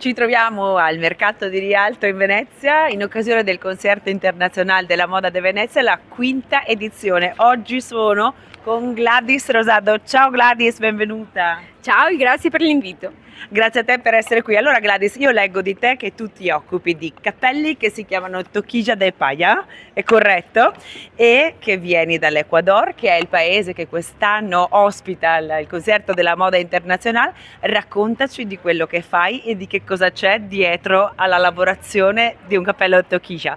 Ci troviamo al Mercato di Rialto in Venezia in occasione del Concerto Internazionale della Moda di Venezia, la quinta edizione. Oggi sono con Gladys Rosado. Ciao Gladys, benvenuta. Ciao e grazie per l'invito. Grazie a te per essere qui. Allora Gladys, io leggo di te che tu ti occupi di cappelli che si chiamano Toquilla de Paya, è corretto? E che vieni dall'Ecuador, che è il paese che quest'anno ospita il Concerto della Moda Internazionale. Raccontaci di quello che fai e di che cosa c'è dietro alla lavorazione di un cappello Toquilla.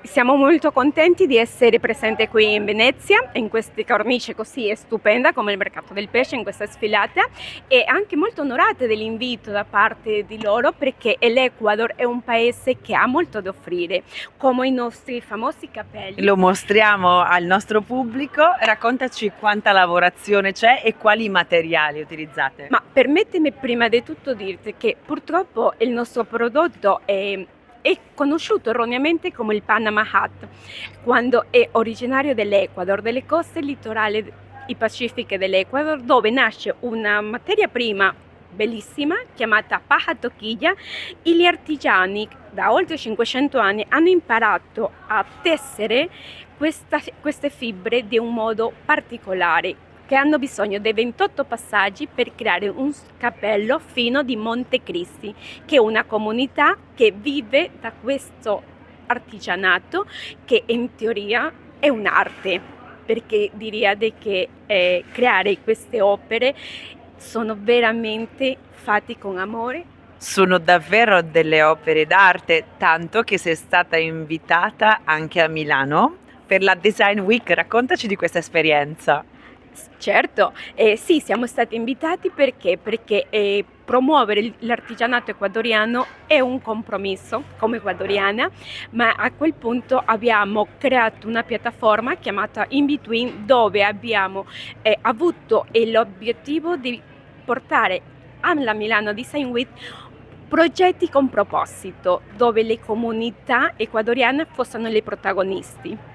Siamo molto contenti di essere presenti qui in Venezia, in questa cornice così stupenda come il Mercato del Pesce, in questa sfilata, e anche molto onorate dell'invito da parte di loro, perché l'Ecuador è un paese che ha molto da offrire, come i nostri famosi capelli. Lo mostriamo al nostro pubblico. Raccontaci quanta lavorazione c'è e quali materiali utilizzate. Ma permettimi prima di tutto dirti che purtroppo il nostro prodotto è conosciuto erroneamente come il Panama Hat, quando è originario dell'Ecuador, delle coste litorali pacifiche dell'Ecuador, dove nasce una materia prima bellissima chiamata paja toquilla, e gli artigiani da oltre 500 anni hanno imparato a tessere queste fibre di un modo particolare, che hanno bisogno dei 28 passaggi per creare un cappello fino di Montecristi, che è una comunità che vive da questo artigianato, che in teoria è un'arte, perché direi che creare queste opere sono veramente fatti con amore. Sono davvero delle opere d'arte, tanto che sei stata invitata anche a Milano per la Design Week. Raccontaci di questa esperienza. Certo, sì, siamo stati invitati perché promuovere l'artigianato ecuadoriano è un compromesso come ecuadoriana, ma a quel punto abbiamo creato una piattaforma chiamata In Between, dove abbiamo avuto l'obiettivo di portare alla Milano Design Week progetti con proposito, dove le comunità ecuadoriane fossero le protagonisti.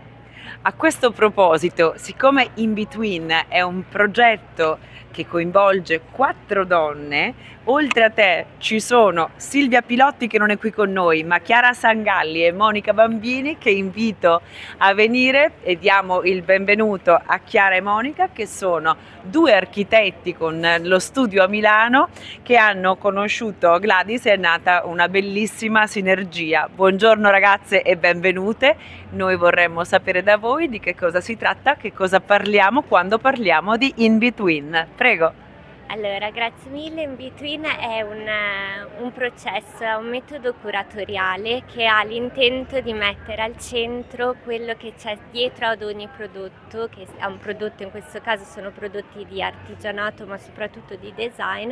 A questo proposito, siccome In Between è un progetto che coinvolge 4 donne, oltre a te ci sono Silvia Pilotti, che non è qui con noi, ma Chiara Sangalli e Monica Bambini, che invito a venire, e diamo il benvenuto a Chiara e Monica, che sono 2 architetti con lo studio a Milano, che hanno conosciuto Gladys e è nata una bellissima sinergia. Buongiorno ragazze e benvenute. Noi vorremmo sapere da voi di che cosa si tratta, che cosa parliamo quando parliamo di In Between. Prego. Allora, grazie mille. In Between è un processo, è un metodo curatoriale che ha l'intento di mettere al centro quello che c'è dietro ad ogni prodotto, che è un prodotto, in questo caso sono prodotti di artigianato ma soprattutto di design,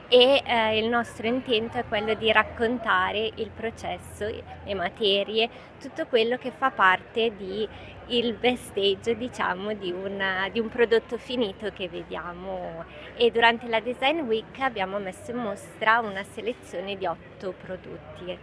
e il nostro intento è quello di raccontare il processo, le materie, tutto quello che fa parte di il backstage, diciamo, di un prodotto finito che vediamo. E durante la Design Week abbiamo messo in mostra una selezione di 8 prodotti.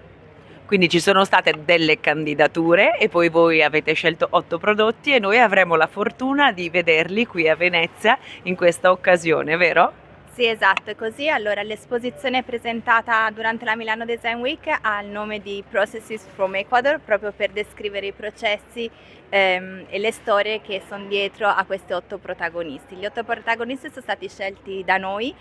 Quindi ci sono state delle candidature e poi voi avete scelto 8 prodotti e noi avremo la fortuna di vederli qui a Venezia in questa occasione, vero? Sì, esatto, è così. Allora, l'esposizione presentata durante la Milano Design Week ha il nome di Processes from Ecuador, proprio per descrivere i processi e le storie che sono dietro a questi 8 protagonisti. Gli 8 protagonisti sono stati scelti da noi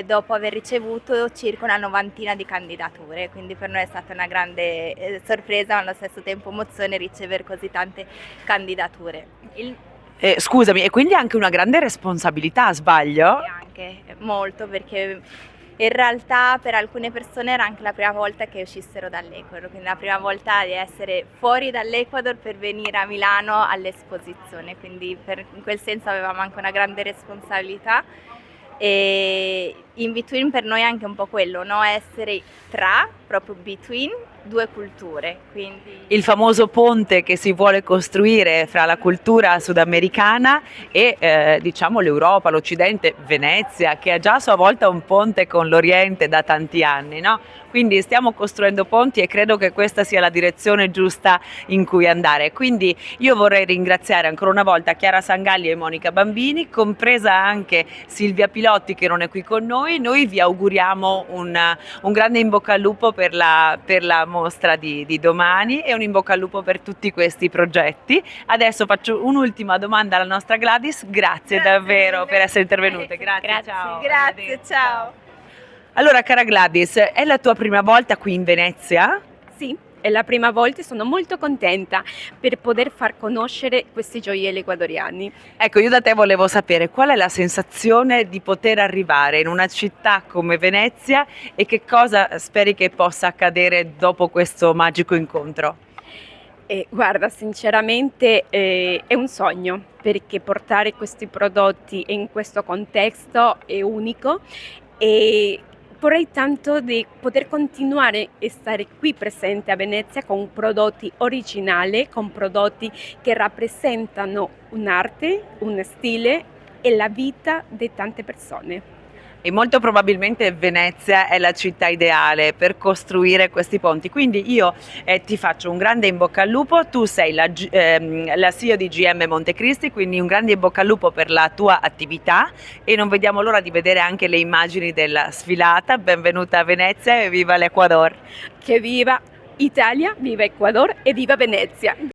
dopo aver ricevuto circa una 90 di candidature, quindi per noi è stata una grande sorpresa, ma allo stesso tempo emozione ricevere così tante candidature. Scusami, e quindi anche una grande responsabilità, sbaglio? Anche molto, perché in realtà per alcune persone era anche la prima volta che uscissero dall'Ecuador, quindi la prima volta di essere fuori dall'Ecuador per venire a Milano all'esposizione, quindi in quel senso avevamo anche una grande responsabilità. E In Between per noi è anche un po' quello, no? Essere tra, proprio between, due culture, quindi Il famoso ponte che si vuole costruire fra la cultura sudamericana e diciamo l'Europa, l'Occidente, Venezia, che ha già a sua volta un ponte con l'Oriente da tanti anni, no? Quindi stiamo costruendo ponti e credo che questa sia la direzione giusta in cui andare. Quindi io vorrei ringraziare ancora una volta Chiara Sangalli e Monica Bambini, compresa anche Silvia Pilotti che non è qui con noi. Noi vi auguriamo un grande in bocca al lupo per la mostra di domani e un in bocca al lupo per tutti questi progetti. Adesso faccio un'ultima domanda alla nostra Gladys. Grazie davvero mille. per essere intervenute. Grazie, Grazie. ciao. grazie, Arrivederci. ciao. Allora, cara Gladys, è la tua prima volta qui in Venezia? Sì, è la prima volta e sono molto contenta per poter far conoscere questi gioielli ecuadoriani. Ecco, io da te volevo sapere qual è la sensazione di poter arrivare in una città come Venezia e che cosa speri che possa accadere dopo questo magico incontro? E guarda, sinceramente è un sogno perché portare questi prodotti in questo contesto è unico e vorrei tanto di poter continuare a stare qui presente a Venezia con prodotti originali, con prodotti che rappresentano un'arte, un stile e la vita di tante persone. E molto probabilmente Venezia è la città ideale per costruire questi ponti. Quindi io ti faccio un grande in bocca al lupo, tu sei la CEO di GM Montecristi, quindi un grande in bocca al lupo per la tua attività e non vediamo l'ora di vedere anche le immagini della sfilata. Benvenuta a Venezia e viva l'Ecuador! Che viva Italia, viva Ecuador e viva Venezia!